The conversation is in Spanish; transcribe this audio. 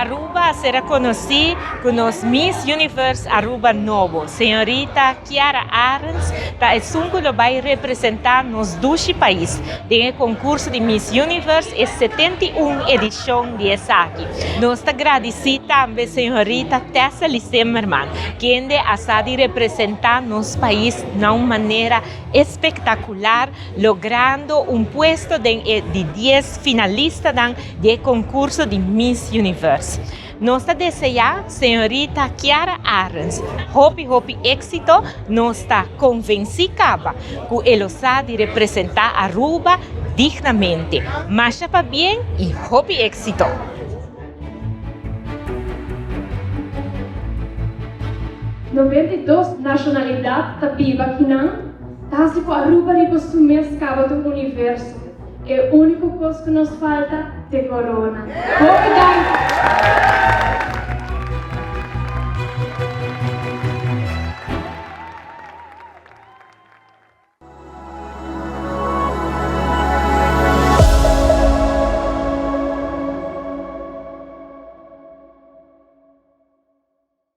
Aruba será conocida con los Miss Universe Aruba Novo. Señorita Chiara Arens es un que va a representar nos 12 países en el concurso de Miss Universe es 71 edición de aquí. Nos agradecida también señorita Tessa Zimmerman, quien ha estado representando nos país de una manera espectacular, logrando un puesto de 10 finalistas del concurso de Miss Universe. Nos desea, señorita Chiara Arens, hopi éxito, nos está convencida que él sabe representar Aruba dignamente. Marcha para bien y hopi éxito. 92 nacionalidades tapiva aqui não, tá se for Aruba e costume escapa do universo. É o único coisa que nos falta de corona. Obrigado.